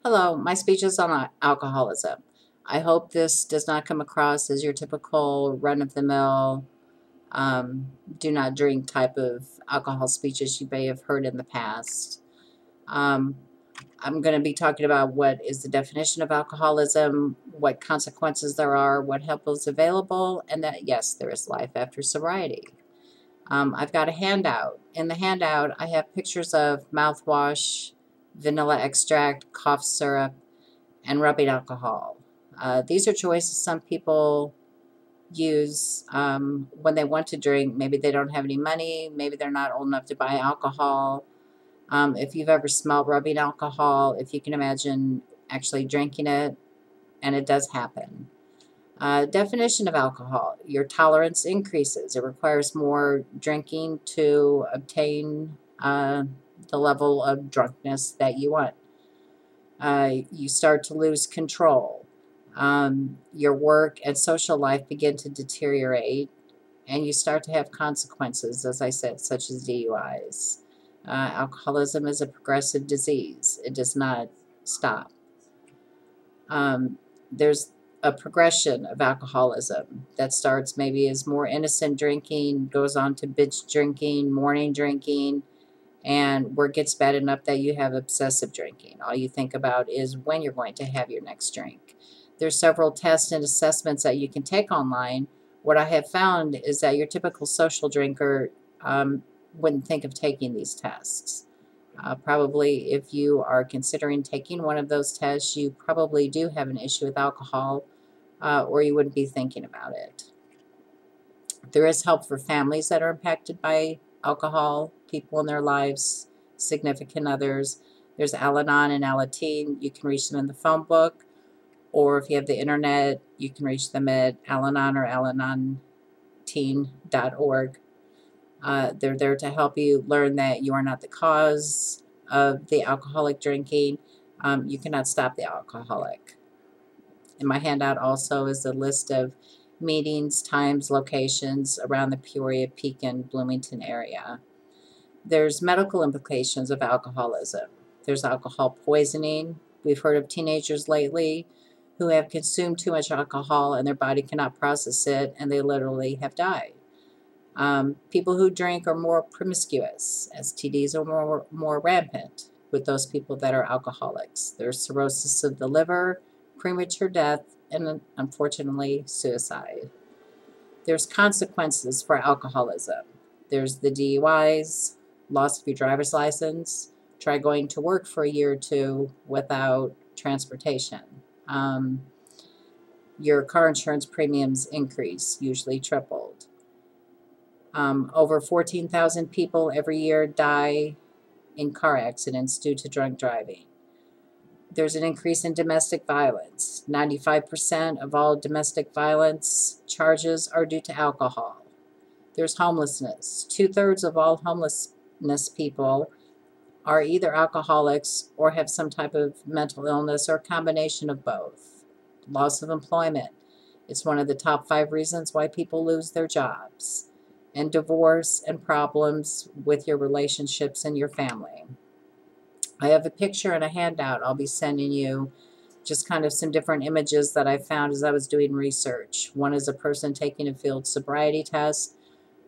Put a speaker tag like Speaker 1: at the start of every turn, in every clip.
Speaker 1: Hello, my speech is on alcoholism. I hope this does not come across as your typical run-of-the-mill, do not drink type of alcohol speeches you may have heard in the past. Um, I'm going to be talking about what is the definition of alcoholism, what consequences there are, what help is available, and that, yes, there is life after sobriety. I've got a handout. In the handout, I have pictures of mouthwash, vanilla extract, cough syrup, and rubbing alcohol. These are choices some people use when they want to drink. Maybe they don't have any money. Maybe they're not old enough to buy alcohol. If you've ever smelled rubbing alcohol, if you can imagine actually drinking it, and it does happen. Definition of alcohol. Your tolerance increases. It requires more drinking to obtain the level of drunkenness that you want. You start to lose control. Your work and social life begin to deteriorate, and you start to have consequences, as I said, such as DUIs. Alcoholism is a progressive disease. It does not stop. There's a progression of alcoholism that starts maybe as more innocent drinking, goes on to binge drinking, morning drinking, and where it gets bad enough that you have obsessive drinking. All you think about is when you're going to have your next drink. There's several tests and assessments that you can take online. What I have found is that your typical social drinker wouldn't think of taking these tests. Probably if you are considering taking one of those tests, you probably do have an issue with alcohol, or you wouldn't be thinking about it. There is help for families that are impacted by alcohol, people in their lives, significant others. There's Al-Anon and Alateen. You can reach them in the phone book, or if you have the internet, you can reach them at Al-Anon or alanonteen.org. They're there to help you learn that you are not the cause of the alcoholic drinking. You cannot stop the alcoholic. In my handout also is a list of meetings, times, locations around the Peoria, Pekin, Bloomington area. There's medical implications of alcoholism. There's alcohol poisoning. We've heard of teenagers lately who have consumed too much alcohol and their body cannot process it, and they literally have died. People who drink are more promiscuous. STDs are more rampant with those people that are alcoholics. There's cirrhosis of the liver, premature death, and unfortunately, suicide. There's consequences for alcoholism. There's the DUIs, loss of your driver's license. Try going to work for a year or two without transportation. Your car insurance premiums increase, usually tripled. Over 14,000 people every year die in car accidents due to drunk driving. There's an increase in domestic violence. 95% of all domestic violence charges are due to alcohol. There's homelessness. 2/3 of all homelessness people are either alcoholics or have some type of mental illness or a combination of both. Loss of employment. It's one of the top 5 reasons why people lose their jobs. And divorce and problems with your relationships and your family. I have a picture and a handout I'll be sending you, just kind of some different images that I found as I was doing research. One is a person taking a field sobriety test,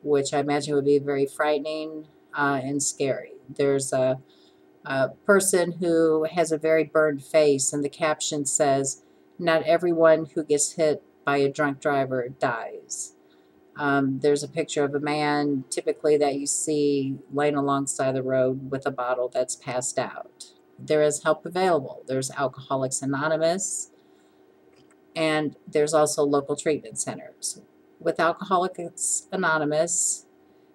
Speaker 1: which I imagine would be very frightening and scary. There's a person who has a very burned face, and the caption says, "Not everyone who gets hit by a drunk driver dies." There's a picture of a man, typically that you see laying alongside the road with a bottle that's passed out. There is help available. There's Alcoholics Anonymous, and there's also local treatment centers. With Alcoholics Anonymous,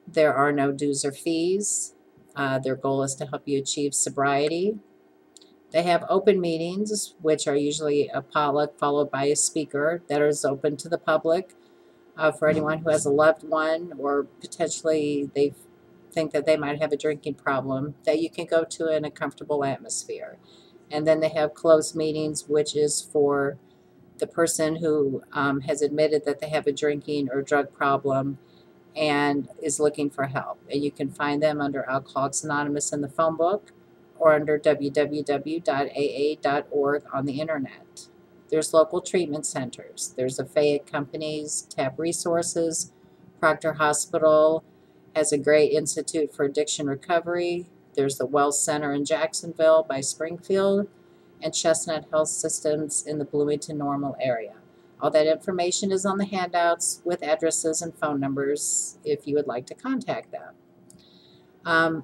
Speaker 1: there are no dues or fees. Their goal is to help you achieve sobriety. They have open meetings, which are usually a potluck followed by a speaker that is open to the public. For anyone who has a loved one or potentially they think that they might have a drinking problem, that you can go to in a comfortable atmosphere. And then they have closed meetings, which is for the person who has admitted that they have a drinking or drug problem and is looking for help. And you can find them under Alcoholics Anonymous in the phone book, or under www.aa.org on the internet. There's local treatment centers. There's a Fayette Companies, TAP Resources, Proctor Hospital has a great Institute for Addiction Recovery. There's the Wells Center in Jacksonville by Springfield, and Chestnut Health Systems in the Bloomington Normal area. All that information is on the handouts with addresses and phone numbers if you would like to contact them.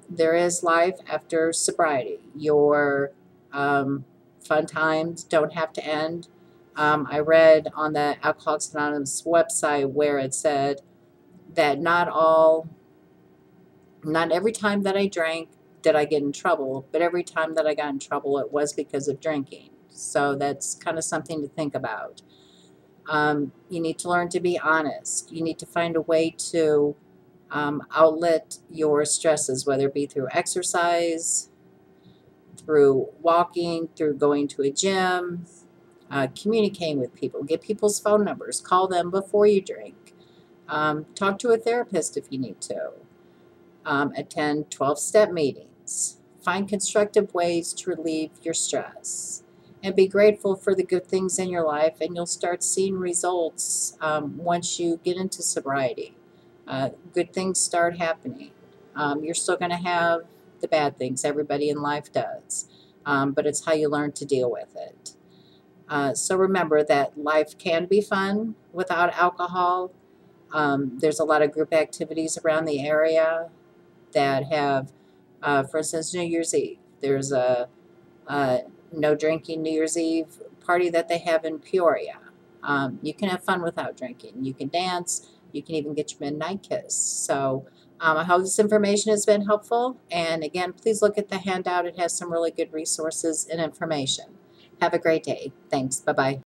Speaker 1: There is life after sobriety. Your fun times don't have to end. I read on the Alcoholics Anonymous website where it said that not every time that I drank did I get in trouble, but every time that I got in trouble, it was because of drinking. So that's kind of something to think about. You need to learn to be honest. You need to find a way to outlet your stresses, whether it be through exercise, through walking, through going to a gym, communicating with people. Get people's phone numbers. Call them before you drink. Talk to a therapist if you need to. Attend 12-step meetings. Find constructive ways to relieve your stress. And be grateful for the good things in your life, and you'll start seeing results once you get into sobriety. Good things start happening. You're still going to have the bad things. Everybody in life does. But it's how you learn to deal with it. So remember that life can be fun without alcohol. There's a lot of group activities around the area that have, for instance, New Year's Eve. There's a no drinking New Year's Eve party that they have in Peoria. You can have fun without drinking. You can dance. You can even get your midnight kiss. So I hope this information has been helpful. And again, please look at the handout. It has some really good resources and information. Have a great day. Thanks. Bye-bye.